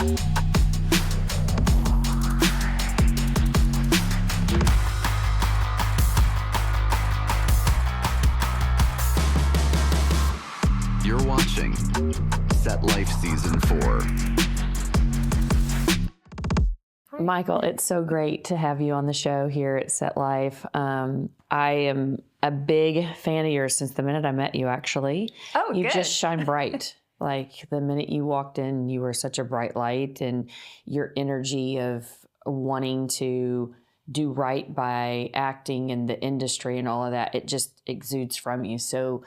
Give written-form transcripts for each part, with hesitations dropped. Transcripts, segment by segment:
You're watching Set Life Season 4. Mykle, it's so great to have you on the show here at Set Life. I am a big fan of yours since the minute I met you, actually. Oh, you good. just shine bright. Like the minute you walked in, you were such a bright light, and your energy of wanting to do right by acting in the industry and all of that, it just exudes from you. So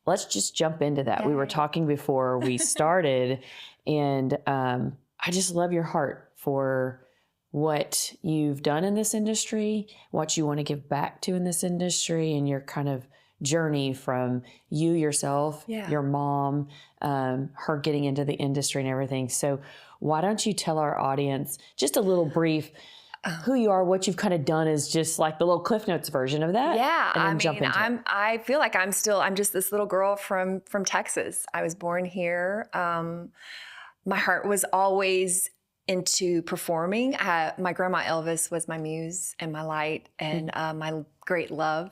let's just jump into that. We were talking before we started, and I just love your heart for what you've done in this industry, what you want to give back to in this industry, and your kind of journey from you yourself, your mom, her getting into the industry and everything. So why don't you tell our audience just a little brief who you are, what you've kind of done is just like the little Cliff Notes version of that. Yeah, and then I feel like I'm just this little girl from Texas. I was born here. My heart was always into performing. My grandma Elvis was my muse and my light and my great love.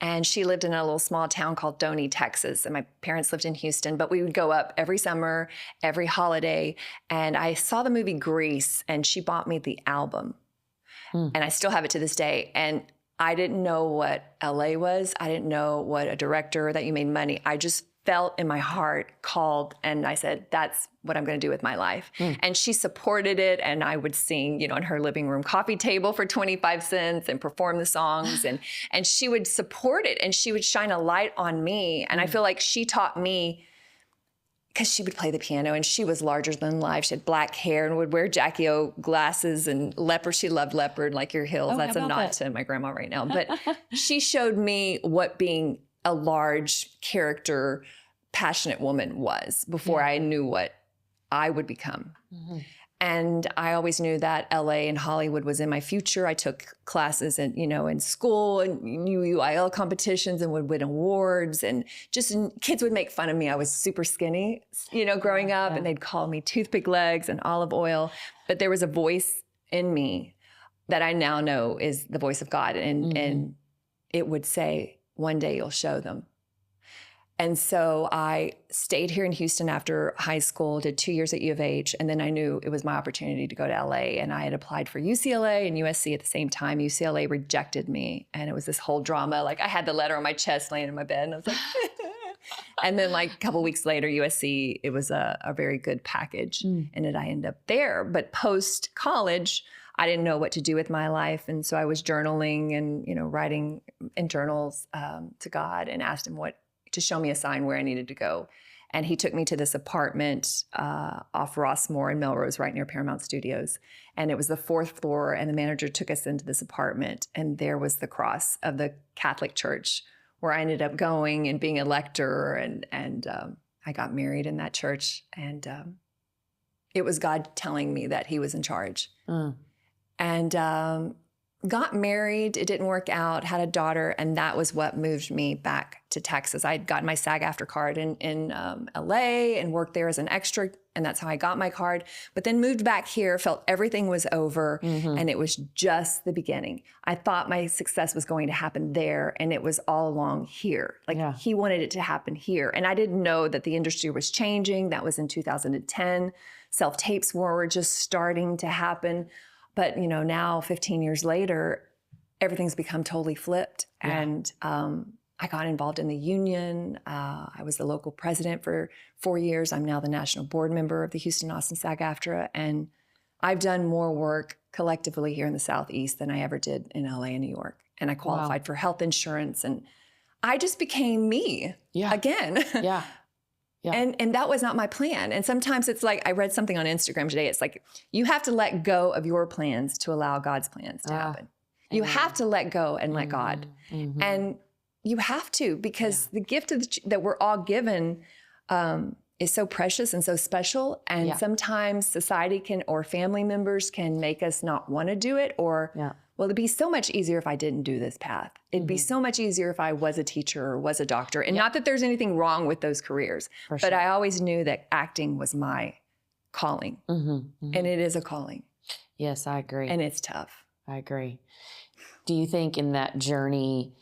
And she lived in a little small town called Doney, Texas. And my parents lived in Houston, but we would go up every summer, every holiday. And I saw the movie Grease, and she bought me the album. And I still have it to this day. And I didn't know what LA was. I didn't know what a director that you made money. I just felt in my heart called, and I said, that's what I'm going to do with my life. And she supported it, and I would sing, on her living room coffee table for 25 cents and perform the songs, and she would support it, and she would shine a light on me. And I feel like she taught me, because she would play the piano, and she was larger than life. She had black hair and would wear Jackie O glasses and leopard. She loved leopard, like your heels. That's a nod to my grandma right now. But she showed me what being a large character, passionate woman was before I knew what I would become. And I always knew that LA and Hollywood was in my future. I took classes in school and UIL competitions and would win awards, and kids would make fun of me. I was super skinny, growing up, and they'd call me toothpick legs and olive oil. But there was a voice in me that I now know is the voice of God. And it would say, one day you'll show them. And so I stayed here in Houston after high school, did 2 years at U of H, and then I knew it was my opportunity to go to LA. And I had applied for UCLA and USC at the same time. UCLA rejected me, and it was this whole drama. Like, I had the letter on my chest laying in my bed, and I was like, and then like a couple weeks later, USC, it was a very good package, and then I ended up there. But post-college, I didn't know what to do with my life. And so I was journaling and, writing in journals to God, and asked him to show me a sign where I needed to go. And he took me to this apartment off Rossmore in Melrose, right near Paramount Studios. And it was the 4th floor, and the manager took us into this apartment, and there was the cross of the Catholic Church, where I ended up going and being a lector, and I got married in that church. And it was God telling me that he was in charge. And got married. It didn't work out, had a daughter, and that was what moved me back to Texas. I'd gotten my SAG-AFTRA card in LA and worked there as an extra, and that's how I got my card. But then moved back here, felt everything was over, and it was just the beginning. I thought my success was going to happen there, and it was all along here. He wanted it to happen here. And I didn't know that the industry was changing. That was in 2010. Self-tapes were just starting to happen. But, now 15 years later, everything's become totally flipped. And I got involved in the union. I was the local president for 4 years. I'm now the national board member of the Houston Austin SAG-AFTRA. And I've done more work collectively here in the Southeast than I ever did in LA and New York. And I qualified for health insurance. And I just became me again. Yeah. And that was not my plan. And sometimes it's like, I read something on Instagram today. It's like, you have to let go of your plans to allow God's plans to happen. You have to let go and let God. And you have to, because the gift that we're all given is so precious and so special. And sometimes society or family members can make us not want to do it, or, well, it'd be so much easier if I didn't do this path. It'd be so much easier if I was a teacher or was a doctor. And not that there's anything wrong with those careers, but I always knew that acting was my calling. Mm-hmm. And it is a calling. Yes, I agree. And it's tough. I agree. Do you think in that journey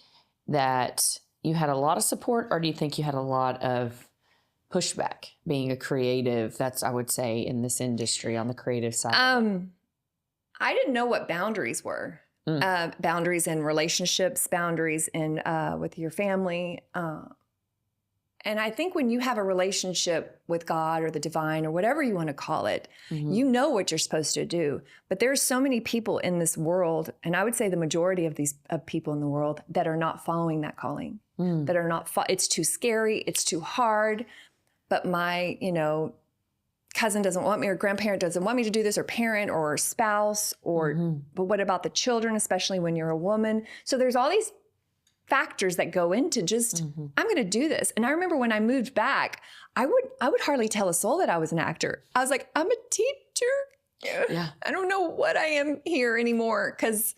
that you had a lot of support, or do you think you had a lot of pushback being a creative? That's, I would say, in this industry on the creative side. I didn't know what boundaries were. Boundaries in relationships, boundaries in with your family. And I think when you have a relationship with God or the divine or whatever you want to call it, you know what you're supposed to do. But there's so many people in this world, and I would say the majority of these people in the world that are not following that calling, that are not, it's too scary, it's too hard. But my, cousin doesn't want me, or grandparent doesn't want me to do this, or parent or spouse, or, but what about the children, especially when you're a woman? So there's all these factors that go into just, I'm going to do this. And I remember when I moved back, I would hardly tell a soul that I was an actor. I was like, I'm a teacher. Yeah. I don't know what I am here anymore, because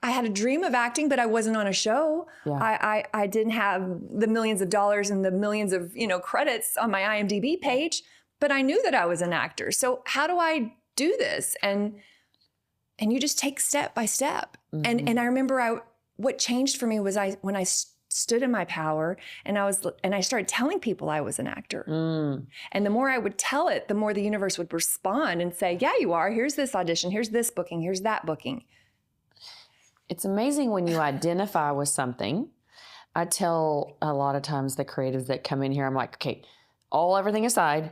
I had a dream of acting, but I wasn't on a show. Yeah. I didn't have the millions of dollars and the millions of, credits on my IMDb page, but I knew that I was an actor. So how do I do this? And you just take step by step. And I remember what changed for me was when I stood in my power and I started telling people I was an actor. And the more I would tell it, the more the universe would respond and say, yeah, you are. Here's this audition. Here's this booking. Here's that booking. It's amazing when you identify with something. I tell a lot of times the creatives that come in here, I'm like, okay, everything aside,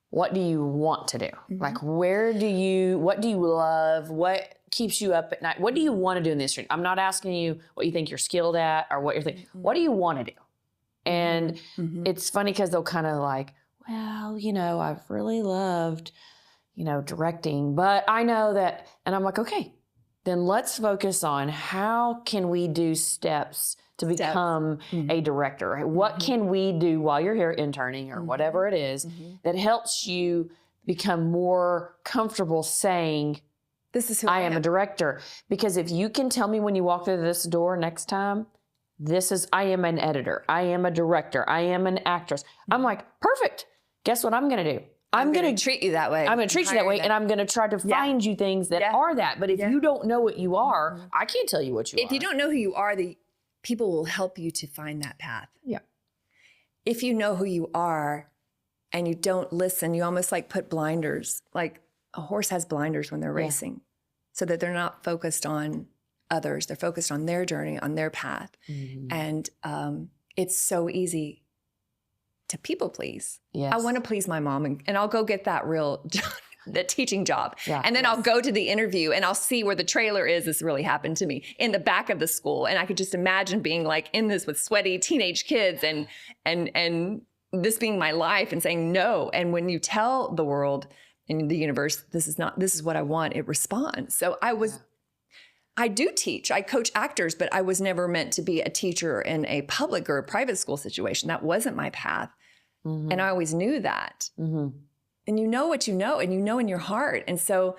what do you want to do? Like, what do you love? What keeps you up at night? What do you want to do in this industry? I'm not asking you what you think you're skilled at or what you're thinking. What do you want to do? And it's funny because they'll kind of like, well, I've really loved, directing, but I know that, and I'm like, okay, then let's focus on how can we do steps to become a director? Right? What can we do while you're here interning or whatever it is that helps you become more comfortable saying, this is who I am a director? Because if you can tell me when you walk through this door next time, I am an editor, I am a director, I am an actress. I'm like, perfect. Guess what I'm going to do? I'm going to treat you that way. I'm going to treat you that way, and I'm going to try to find you things that are that. But if you don't know what you are, I can't tell you what you are. If you don't know who you are, the people will help you to find that path. Yeah. If you know who you are and you don't listen, you almost like put blinders. Like a horse has blinders when they're racing, so that they're not focused on others. They're focused on their journey, on their path. And it's so easy to people please. Yes. I want to please my mom, and I'll go get that the teaching job. Yeah. And then I'll go to the interview and I'll see where the trailer is. This really happened to me in the back of the school. And I could just imagine being like in this with sweaty teenage kids and this being my life and saying no. And when you tell the world and the universe, this is what I want, it responds. So I do teach, I coach actors, but I was never meant to be a teacher in a public or a private school situation. That wasn't my path. And I always knew that. And you know what you know, and you know in your heart. And so,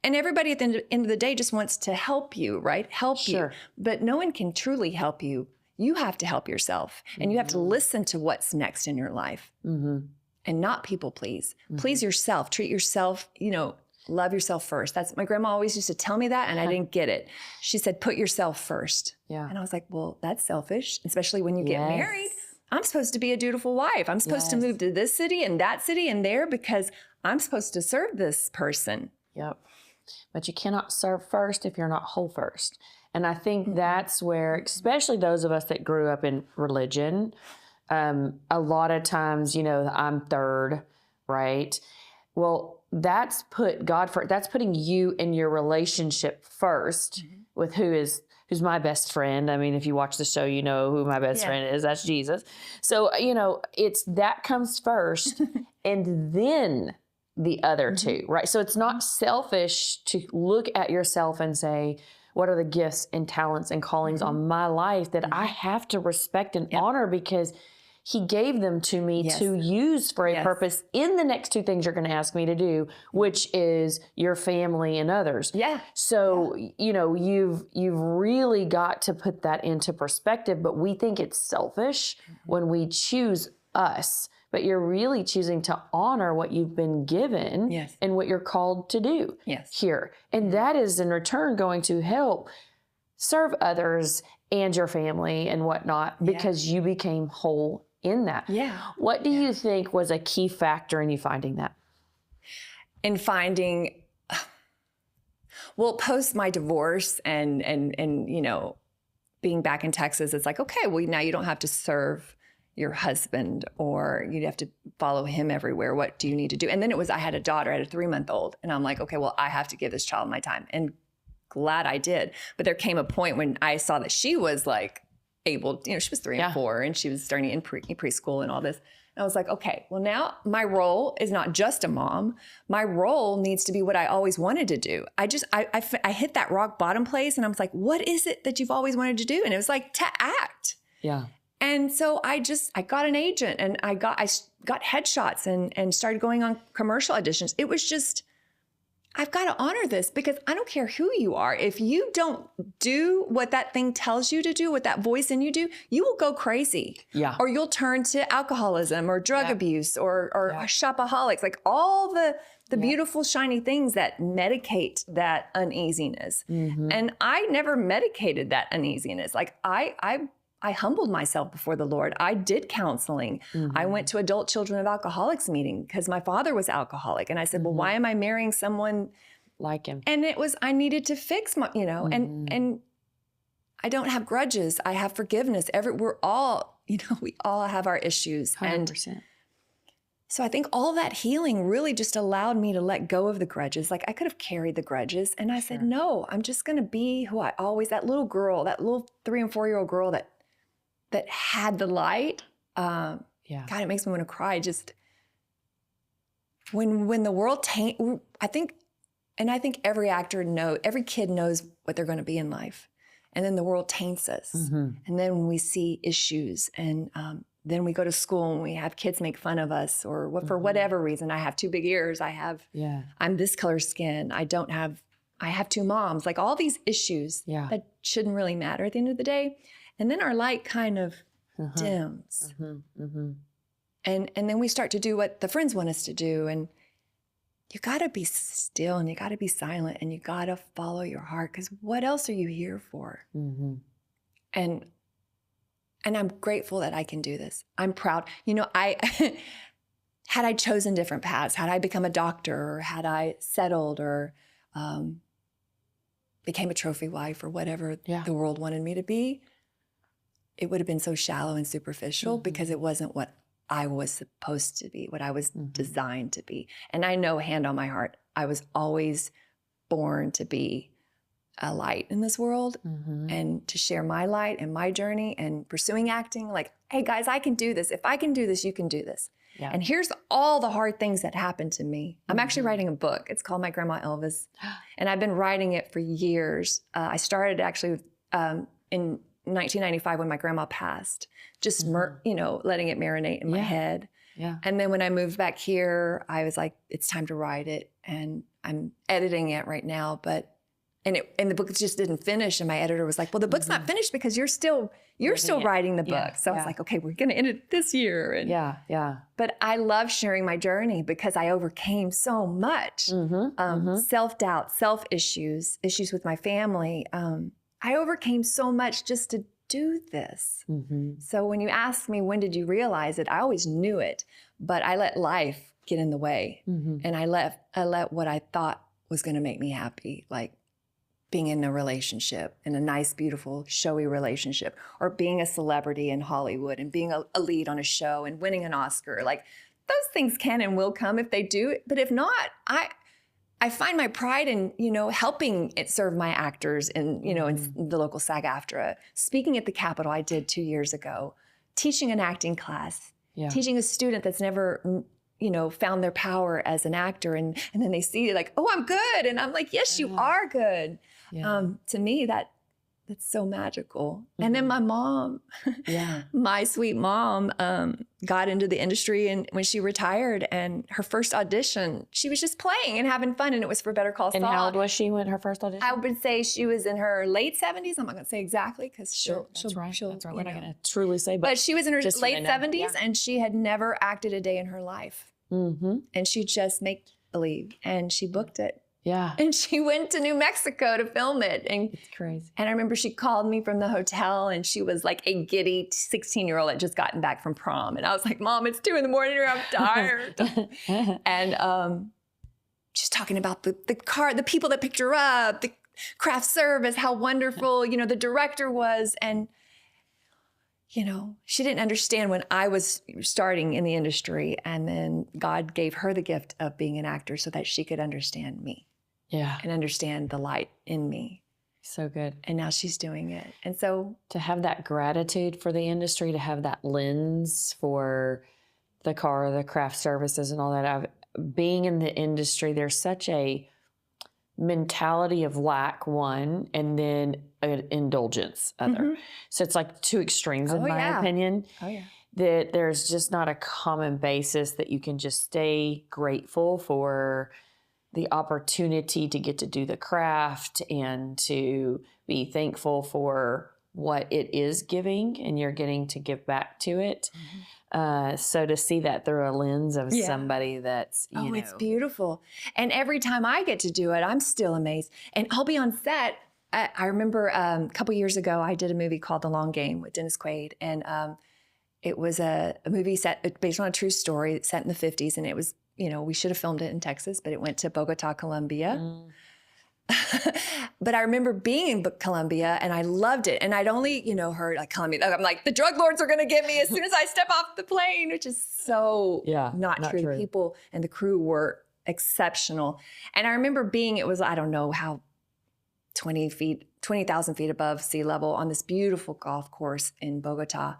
and everybody at the end of the day just wants to help you, right? Help you. But no one can truly help you. You have to help yourself. And you have to listen to what's next in your life. And not people please. Please yourself. Treat yourself, love yourself first. That's my grandma always used to tell me that, and I didn't get it. She said, put yourself first. Yeah. And I was like, well, that's selfish, especially when you get married. I'm supposed to be a dutiful wife. I'm supposed to move to this city and that city and there because I'm supposed to serve this person. Yep. But you cannot serve first if you're not whole first. And I think that's where, especially those of us that grew up in religion, a lot of times, I'm third, right? Well, that's putting you and your relationship first with who's my best friend. I mean, if you watch the show, you know who my best friend is. That's Jesus. So, it's that comes first and then the other two, right? So it's not selfish to look at yourself and say, what are the gifts and talents and callings on my life that I have to respect and honor because he gave them to me to use for a purpose in the next two things you're going to ask me to do, which is your family and others. Yeah. So, you've really got to put that into perspective, but we think it's selfish when we choose us. but you're really choosing to honor what you've been given Yes. and what you're called to do here. And that is in return going to help serve others and your family and whatnot, because you became whole in that. Yeah. What do you think was a key factor in you finding that? In finding, well, post my divorce and you know, being back in Texas, it's like, okay, well, now you don't have to serve your husband or you have to follow him everywhere. What do you need to do? And then I had a daughter, I had a 3-month-old, and I'm like, okay, well, I have to give this child my time. And glad I did. But there came a point when I saw that she was like able, you know, she was 3 and 4 and she was starting in preschool and all this. And I was like, okay, well, now my role is not just a mom. My role needs to be what I always wanted to do. I hit that rock bottom place and I was like, what is it that you've always wanted to do? And it was like to act. Yeah. And so I got an agent and I got headshots and started going on commercial auditions. It was just, I've got to honor this because I don't care who you are. If you don't do what that thing tells you to do, what that voice in you do, you will go crazy. Yeah. Or you'll turn to alcoholism or drug abuse or shopaholics, like all the beautiful, shiny things that medicate that uneasiness. Mm-hmm. And I never medicated that uneasiness. Like I humbled myself before the Lord. I did counseling. Mm-hmm. I went to adult children of alcoholics meeting because my father was alcoholic. And I said, well, why am I marrying someone like him? And it was, I needed to fix my, you know, and I don't have grudges. I have forgiveness. We're all, you know, we all have our issues. 100%. And so I think all that healing really just allowed me to let go of the grudges. Like I could have carried the grudges. And I said, no, I'm just going to be who I always, that little girl, that little 3 and 4-year-old girl that had the light. God, it makes me want to cry. Just when the world I think every every kid knows what they're going to be in life. And then the world taints us. Mm-hmm. And then when we see issues and then we go to school and we have kids make fun of us or for whatever reason, I have 2 big ears. I'm this color skin. I have 2 moms, like all these issues that shouldn't really matter at the end of the day. And then our light kind of dims. And then we start to do what the friends want us to do. And you got to be still and you got to be silent and you got to follow your heart because what else are you here for? Mm-hmm. And I'm grateful that I can do this. I'm proud. You know, had I chosen different paths, had I become a doctor or had I settled or became a trophy wife or whatever the world wanted me to be, it would have been so shallow and superficial because it wasn't what I was supposed to be, what I was designed to be. And I know, hand on my heart, I was always born to be a light in this world and to share my light and my journey and pursuing acting. Like, hey guys, I can do this. If I can do this, you can do this. Yeah. And here's all the hard things that happened to me. I'm actually writing a book. It's called My Grandma Elvis. And I've been writing it for years. I started actually in 1995 when my grandma passed, just letting it marinate in my head. Yeah. And then when I moved back here, I was like, it's time to write it. And I'm editing it right now, and the book just didn't finish. And my editor was like, well, the book's not finished because you're still writing the book. So I was like, okay, we're going to end it this year. And But I love sharing my journey because I overcame so much self-doubt, self-issues, issues with my family. I overcame so much just to do this. So when you ask me, when did you realize it? I always knew it, but I let life get in the way. And I let what I thought was going to make me happy, like being in a relationship, in a nice, beautiful, showy relationship, or being a celebrity in Hollywood and being a lead on a show and winning an Oscar. Like those things can and will come if they do. But if not, I find my pride in, helping it serve my actors in the local SAG-AFTRA. Speaking at the Capitol, I did 2 years ago, teaching an acting class, teaching a student that's never, found their power as an actor. And then they see like, oh, I'm good. And I'm like, yes, you are good. Yeah. To me, that's so magical. And then my mom, Yeah. my sweet mom, got into the industry, and when she retired, and her first audition, she was just playing and having fun, and it was for Better Call Saul. And how old was she when her first audition? I would say she was in her late 70s. I'm not going to say exactly because she'll, That's right. she'll, That's right. you We're not know. going to truly say, But she was in her just so they late know. 70s, Yeah. and she had never acted a day in her life. Mm-hmm. And she just make believe, and she booked it. Yeah. And she went to New Mexico to film it. And It's crazy. I remember she called me from the hotel, and she was like a giddy 16-year-old that just gotten back from prom. And I was like, Mom, it's 2 a.m. and I'm tired. And she's talking about the car, the people that picked her up, the craft service, how wonderful, you know, the director was. And, you know, she didn't understand when I was starting in the industry. And then God gave her the gift of being an actor so that she could understand me. Yeah. And understand the light in me. So good. And now she's doing it. And so To have that gratitude for the industry, to have that lens for the car, the craft services and all that. Being in the industry, there's such a mentality of lack, one, and then an indulgence, other. So it's like 2 extremes in my opinion. Oh, yeah. That there's just not a common basis that you can just stay grateful for the opportunity to get to do the craft and to be thankful for what it is giving, and you're getting to give back to it. So to see that through a lens of somebody that's, you know. It's beautiful. And every time I get to do it, I'm still amazed. And I'll be on set. I remember a couple years ago, I did a movie called The Long Game with Dennis Quaid. And it was a movie set based on a true story set in the 50s. And it was, you know, we should have filmed it in Texas, but it went to Bogota, Colombia. But I remember being in Colombia, and I loved it. And I'd only, you know, heard like Colombia. I'm like, the drug lords are going to get me as soon as I step off the plane, which is so not true. The people and the crew were exceptional. And I remember being, it was, I don't know how, 20,000 feet above sea level on this beautiful golf course in Bogota.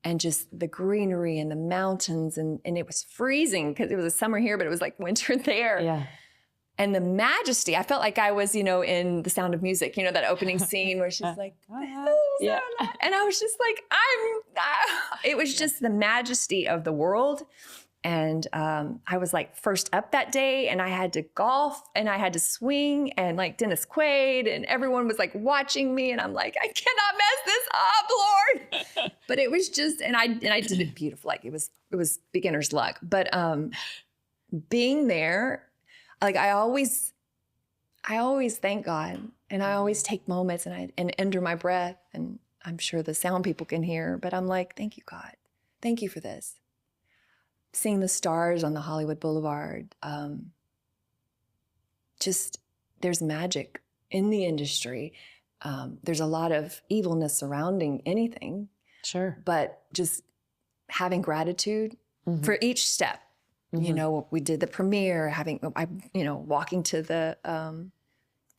And just the greenery and the mountains, and it was freezing because it was a summer here, but it was like winter there. Yeah. And the majesty, I felt like I was, you know, in The Sound of Music, you know, that opening scene where she's like, Yeah. and I was just like, it was just the majesty of the world. And I was like first up that day, and I had to golf and I had to swing, and like Dennis Quaid, and everyone was like watching me, and I'm like, I cannot mess this up, Lord. But it was just, and I did it beautiful. Like it was beginner's luck. But being there, like I always thank God, and I always take moments and under my breath, and I'm sure the sound people can hear, but I'm like, thank you, God. Thank you for this. Seeing the stars on the Hollywood Boulevard, just there's magic in the industry. There's a lot of evilness surrounding anything. Sure. But just having gratitude for each step. You know, we did the premiere, walking to the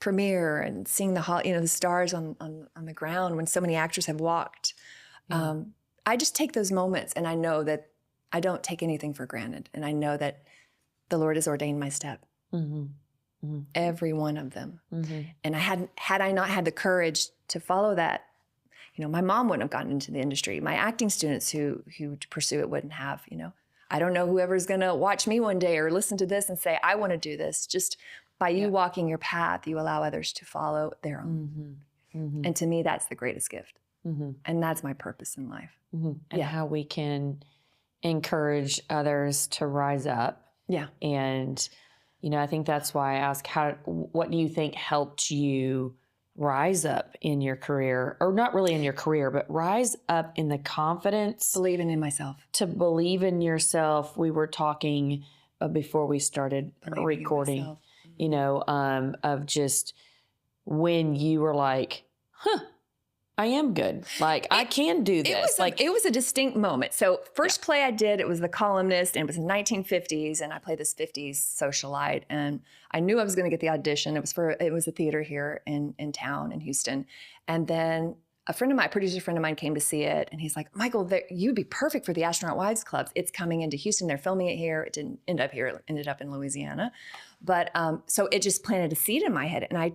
premiere and seeing the stars on the ground when so many actors have walked. I just take those moments, and I know that I don't take anything for granted. And I know that the Lord has ordained my step. Every one of them. And had I not had the courage to follow that, you know, my mom wouldn't have gotten into the industry. My acting students who pursue it wouldn't have, you know. I don't know whoever's going to watch me one day or listen to this and say, I want to do this. Just by you walking your path, you allow others to follow their own. And to me, that's the greatest gift. And that's my purpose in life. And how we can encourage others to rise up. Yeah. And, you know, I think that's why I ask, what do you think helped you rise up in your career, or not really in your career, but rise up in the confidence? Believing in myself. To believe in yourself. We were talking before we started recording, you know, of just when you were like, I am good. Like, I can do this. It was a distinct moment. So first play I did, it was The Columnist, and it was in the 1950s, and I played this 50s socialite, and I knew I was going to get the audition. It was a theater here in town in Houston. And then producer friend of mine came to see it, and he's like, Mykle, you'd be perfect for the Astronaut Wives Clubs. It's coming into Houston. They're filming it here. It didn't end up here. It ended up in Louisiana. But so it just planted a seed in my head, and I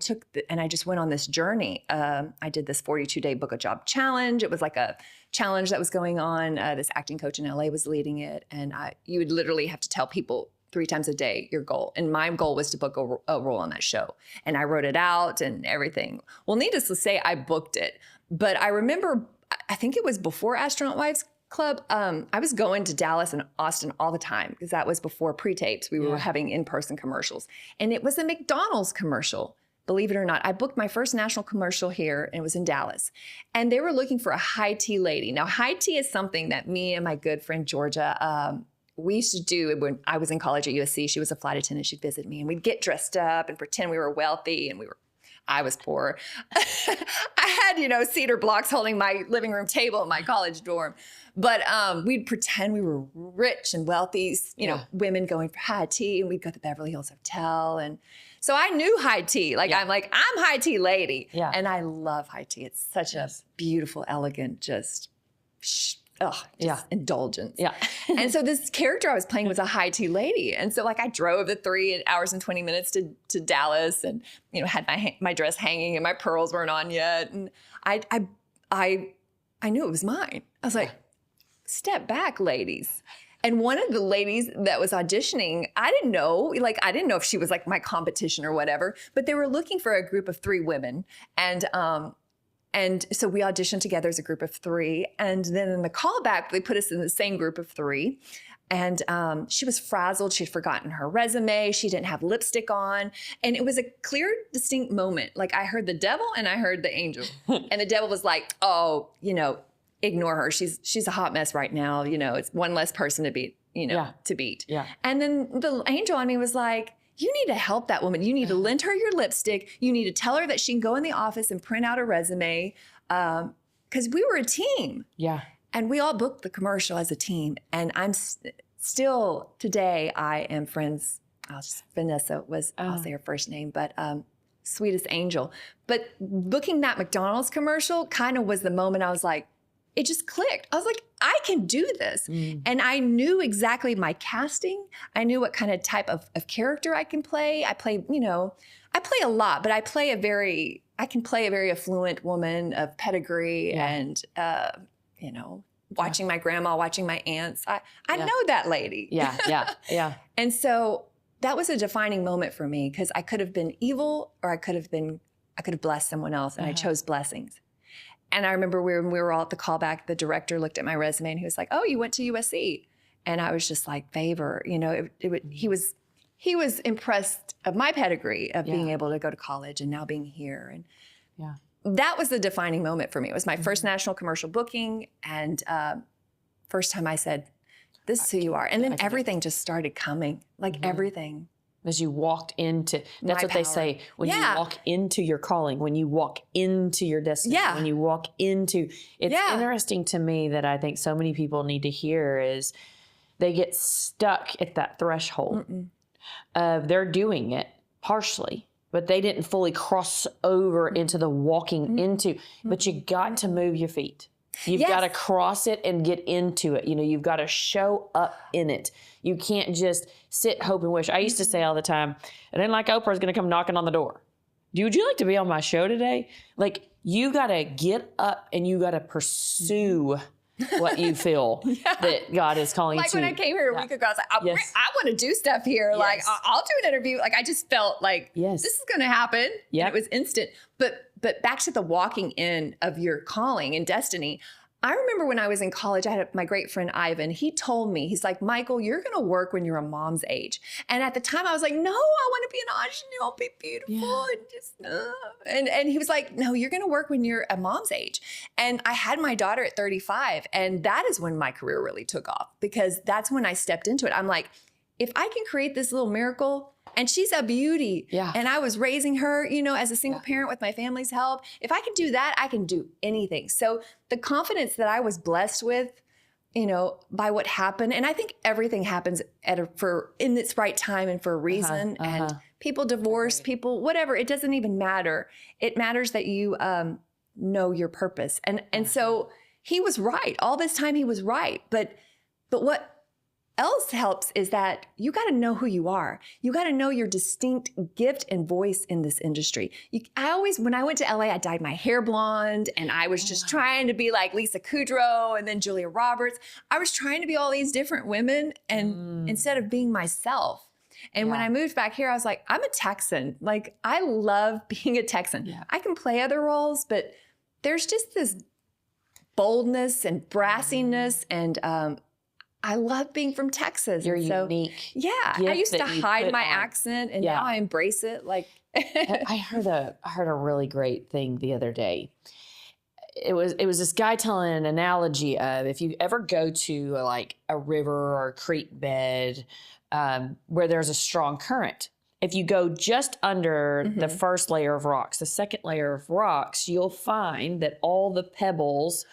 just went on this journey. I did this 42-day book a job challenge. It was like a challenge that was going on. This acting coach in LA was leading it, and you would literally have to tell people 3 times a day your goal. And my goal was to book a role on that show. And I wrote it out and everything. Well, needless to say, I booked it. But I remember, I think it was before Astronaut Wives Club. I was going to Dallas and Austin all the time because that was before pre-tapes. We were having in-person commercials. And it was a McDonald's commercial. Believe it or not, I booked my first national commercial here, and it was in Dallas. And they were looking for a high tea lady. Now, high tea is something that me and my good friend Georgia, we used to do when I was in college at USC. She was a flight attendant. She'd visit me, and we'd get dressed up and pretend we were wealthy, and I was poor. I had, cedar blocks holding my living room table in my college dorm. But we'd pretend we were rich and wealthy, women going for high tea, and we'd go to the Beverly Hills Hotel. And so I knew high tea. I'm high tea lady. Yeah. And I love high tea. It's such a beautiful, elegant, just indulgence. Yeah. And so this character I was playing was a high tea lady. And so I drove the 3 hours and 20 minutes to Dallas, and, had my dress hanging and my pearls weren't on yet. And I knew it was mine. I was like, step back, ladies. And one of the ladies that was auditioning, I didn't know if she was my competition or whatever, but they were looking for a group of 3 women. And so we auditioned together as a group of 3. And then in the callback, they put us in the same group of 3. And she was frazzled. She'd forgotten her resume. She didn't have lipstick on. And it was a clear, distinct moment. I heard the devil and I heard the angel. And the devil was like, oh, ignore her. She's a hot mess right now. It's one less person to beat, to beat. Yeah. And then the angel on me was like, you need to help that woman. You need to lend her your lipstick. You need to tell her that she can go in the office and print out a resume. Because we were a team. Yeah. And we all booked the commercial as a team. And I'm still, today, I am friends. Vanessa I'll say her first name, but sweetest angel. But booking that McDonald's commercial kind of was the moment I was like, it just clicked. I was like, I can do this. And I knew exactly my casting. I knew what kind of type of character I can play. I play a lot, but I can play a very affluent woman of pedigree and, watching my grandma, watching my aunts. I know that lady. Yeah. And so that was a defining moment for me because I could have been evil or I could have blessed someone else, and I chose blessings. And I remember when we were all at the callback, the director looked at my resume and he was like, oh, you went to USC. And I was just like, favor, he was impressed of my pedigree of being able to go to college and now being here. And that was the defining moment for me. It was my first national commercial booking, and first time I said, this is who you are. And then everything just started coming, everything. As you walked into, that's what they say, when you walk into your calling, when you walk into your destiny, when you walk into, it's interesting to me that I think so many people need to hear is they get stuck at that threshold of they're doing it partially, but they didn't fully cross over into the walking into, but you got to move your feet. You've got to cross it and get into it. You've got to show up in it. You can't just sit, hope, and wish. I used to say all the time, I didn't like Oprah's going to come knocking on the door. Would you like to be on my show today? You got to get up and you got to pursue what you feel that God is calling you to. When I came here a week ago, I was like, I want to do stuff here. I'll do an interview. I just felt like this is going to happen. Yeah. It was instant. But back to the walking in of your calling and destiny. I remember when I was in college, I had my great friend Ivan. He told me, he's like, Mykle, you're going to work when you're a mom's age. And at the time I was like, no, I want to be an audition. I'll be beautiful. And he was like, no, you're going to work when you're a mom's age. And I had my daughter at 35. And that is when my career really took off, because that's when I stepped into it. I'm like, if I can create this little miracle, and she's a beauty. Yeah. And I was raising her, as a single parent with my family's help. If I can do that, I can do anything. So the confidence that I was blessed with, by what happened, and I think everything happens in its right time and for a reason. And people divorce, people, whatever, it doesn't even matter. It matters that you know your purpose. And so he was right. All this time he was right. But what else helps is that you got to know who you are. You got to know your distinct gift and voice in this industry. When I went to LA, I dyed my hair blonde and I was just trying to be like Lisa Kudrow and then Julia Roberts. I was trying to be all these different women and instead of being myself. And when I moved back here, I was like, I'm a Texan. Like, I love being a Texan. Yeah. I can play other roles, but there's just this boldness and brassiness and I love being from Texas. You're unique. Yeah. I used to hide my accent and now I embrace it. Like I heard a really great thing the other day. It was this guy telling an analogy of if you ever go to like a river or a creek bed where there's a strong current. If you go just under the first layer of rocks, the second layer of rocks, you'll find that all the pebbles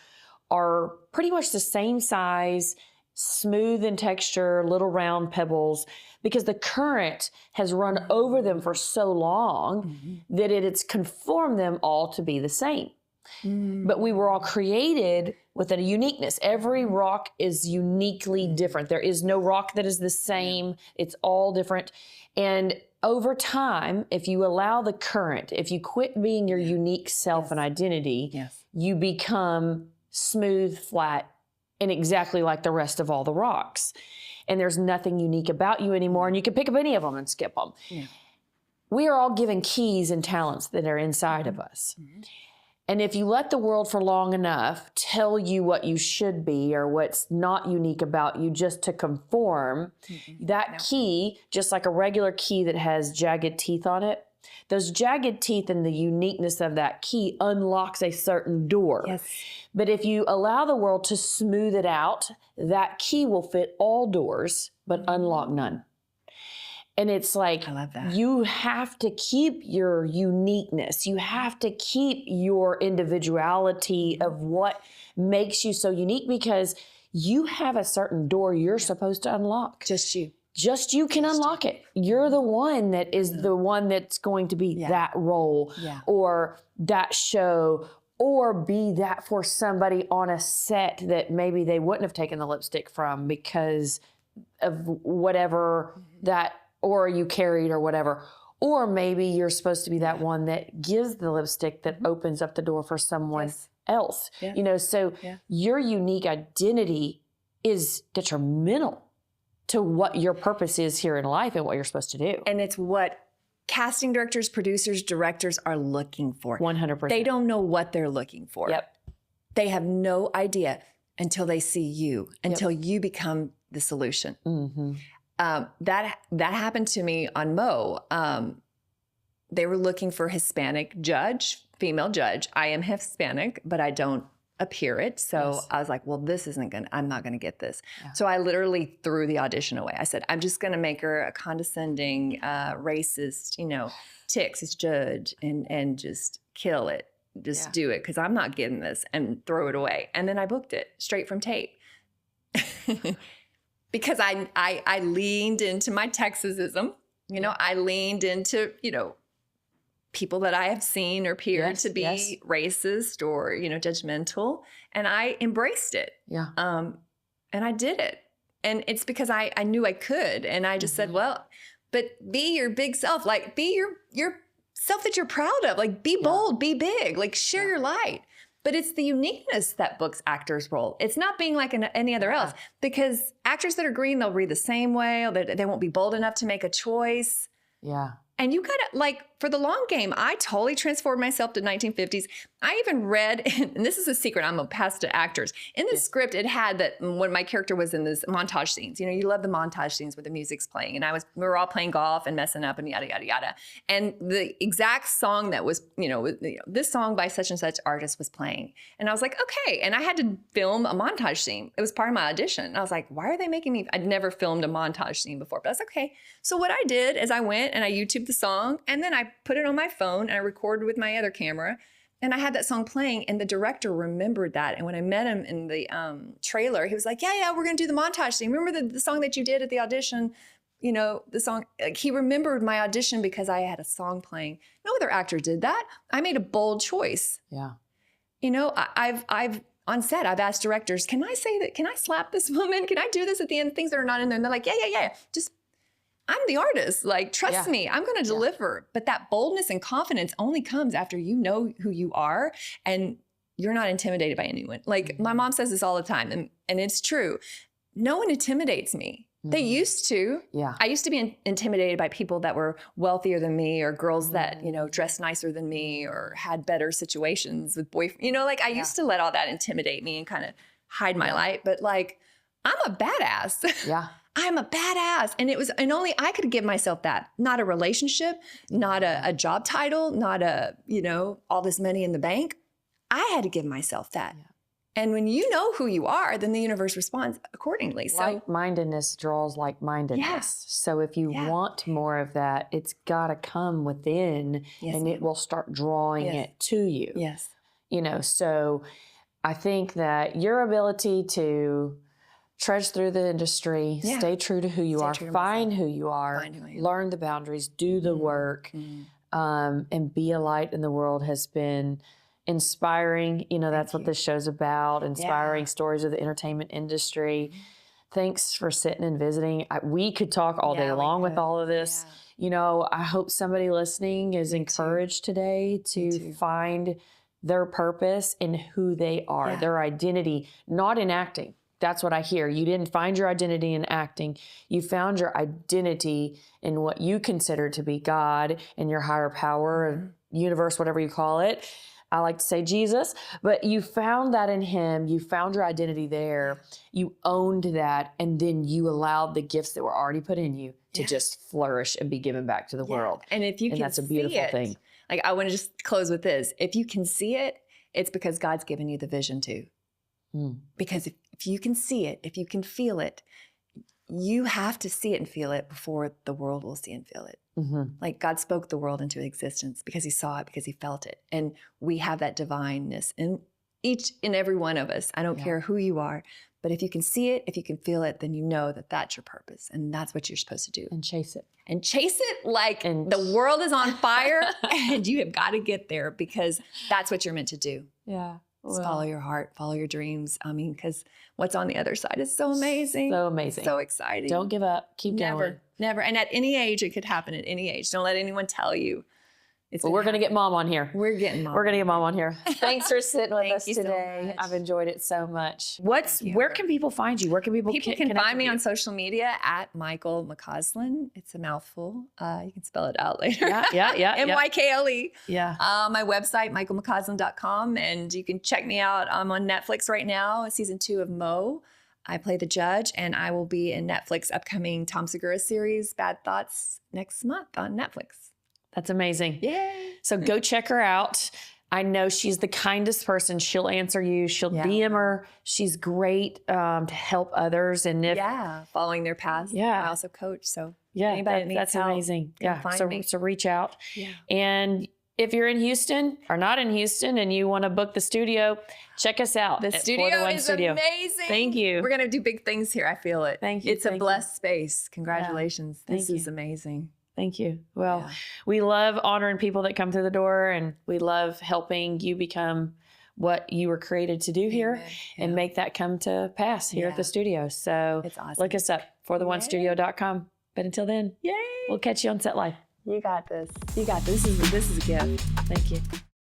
are pretty much the same size, smooth in texture, little round pebbles, because the current has run over them for so long that it's conformed them all to be the same. But we were all created with a uniqueness. Every rock is uniquely different. There is no rock that is the same. It's all different. And over time, if you allow the current, if you quit being your unique self and identity, you become smooth, flat, and exactly like the rest of all the rocks. And there's nothing unique about you anymore. And you can pick up any of them and skip them. Yeah. We are all given keys and talents that are inside of us. And if you let the world for long enough tell you what you should be or what's not unique about you just to conform, that key, just like a regular key that has jagged teeth on it, those jagged teeth and the uniqueness of that key unlocks a certain door. Yes. But if you allow the world to smooth it out, that key will fit all doors, but unlock none. And it's like, I love that. You have to keep your uniqueness. You have to keep your individuality of what makes you so unique because you have a certain door you're supposed to unlock. Just you can unlock it. You're the one that is the one that's going to be that role or that show or be that for somebody on a set that maybe they wouldn't have taken the lipstick from because of whatever that or you carried or whatever. Or maybe you're supposed to be that one that gives the lipstick that opens up the door for someone else. You know, so your unique identity is detrimental to what your purpose is here in life and what you're supposed to do. And it's what casting directors, producers, directors are looking for. 100%. They don't know what they're looking for. Yep. They have no idea until they see you, until you become the solution. That happened to me on Mo. They were looking for Hispanic judge, female judge. I am Hispanic, but I don't appear it. So I was like, well, I'm not gonna get this. So I literally threw the audition away. I said, I'm just gonna make her a condescending, racist, Texas judge and just kill it. Just do it, because I'm not getting this, and throw it away. And then I booked it straight from tape. Because I leaned into my Texasism, I leaned into, people that I have seen or appeared to be racist or, judgmental, and I embraced it. And I did it. And it's because I knew I could. And I just said, well, but be your big self, like be your self that you're proud of, like be bold, be big, like share your light. But it's the uniqueness that books actors' role. It's not being like any other else, because actors that are green, they'll read the same way. They won't be bold enough to make a choice. Yeah. And you gotta, for the long game, I totally transformed myself to 1950s. I even read, and this is a secret, I'm gonna pass to actors. In the script, it had that when my character was in this montage scenes, you love the montage scenes where the music's playing, and we were all playing golf and messing up and yada, yada, yada. And the exact song that was, this song by such and such artist was playing. And I was like, okay. And I had to film a montage scene. It was part of my audition. And I was like, why are they making me, I'd never filmed a montage scene before, but I was like, okay. So what I did is I went and I YouTubed the song, and then I put it on my phone and I recorded with my other camera. And I had that song playing, and the director remembered that. And when I met him in the trailer, he was like, yeah, we're going to do the montage scene. Remember the song that you did at the audition? The song, he remembered my audition because I had a song playing. No other actor did that. I made a bold choice. Yeah. you know, I've on set, I've asked directors, can I say that? Can I slap this woman? Can I do this at the end? Things that are not in there. And they're like, yeah. Just, I'm the artist. Like, trust me, I'm going to deliver. But that boldness and confidence only comes after you know who you are and you're not intimidated by anyone. Like my mom says this all the time, and it's true. No one intimidates me. They used to. Yeah. I used to be intimidated by people that were wealthier than me, or girls that, you know, dressed nicer than me, or had better situations with boyfriends. You know, like I used to let all that intimidate me and kind of hide my light. But like, I'm a badass. Yeah. I'm a badass. And only I could give myself that. Not a relationship, not a job title, not you know, all this money in the bank. I had to give myself that. Yeah. And when you know who you are, then the universe responds accordingly. So like-mindedness draws like-mindedness. Yeah. So if you want more of that, it's got to come within, and it will start drawing it to you. Yes. You know, so I think that your ability to trudge through the industry, stay true to who you are, find who you are, learn the boundaries, do the work, and be a light in the world has been inspiring. You know, that's what this show's about, inspiring stories of the entertainment industry. Thanks for sitting and visiting. We could talk all day long with all of this. You know, I hope somebody listening is encouraged today to find their purpose in who they are, their identity, not in acting. That's what I hear. You didn't find your identity in acting. You found your identity in what you consider to be God and your higher power, universe, whatever you call it. I like to say Jesus, but you found that in him. You found your identity there. You owned that, and then you allowed the gifts that were already put in you to just flourish and be given back to the world. And if you can that's a beautiful see it, thing. Like, I want to just close with this. If you can see it, it's because God's given you the vision too. Because if you can see it, if you can feel it, you have to see it and feel it before the world will see and feel it. Like God spoke the world into existence because he saw it, because he felt it. And we have that divineness in each and every one of us. I don't care who you are, but if you can see it, if you can feel it, then you know that that's your purpose and that's what you're supposed to do. And chase it. And chase it like the world is on fire and you have got to get there because that's what you're meant to do. Yeah. Just follow your heart, follow your dreams. I mean, because what's on the other side is so amazing. So amazing. So exciting. Don't give up. Keep going. Never. And at any age, it could happen at any age. Don't let anyone tell you. We're going to get mom on here. We're going to get mom on here. Thanks for sitting with us today. So much. I've enjoyed it so much. Where can people find you? Where can people can find me on social media at Mykle McCoslin. It's a mouthful. You can spell it out later. Yeah. MYKLE. Yeah. My website, MykleMcCoslin.com. And you can check me out. I'm on Netflix right now, season 2 of Mo. I play the judge, and I will be in Netflix upcoming Tom Segura series, Bad Thoughts, next month on Netflix. That's amazing. Yay. So go check her out. I know she's the kindest person. She'll answer you. She'll DM her. She's great to help others. And following their paths. Yeah. I also coach. So anybody that needs that's help, amazing. Yeah. So reach out. Yeah. And if you're in Houston or not in Houston and you want to book the studio, check us out. The studio is amazing. Thank you. We're going to do big things here. I feel it. Thank you. It's a blessed space. Congratulations. This is amazing. Thank you. Well, we love honoring people that come through the door, and we love helping you become what you were created to do here and make that come to pass here at the studio. So it's awesome. Look us up, fortheonestudio.com. But until then, we'll catch you on Set Life. You got this. This is a gift. Thank you.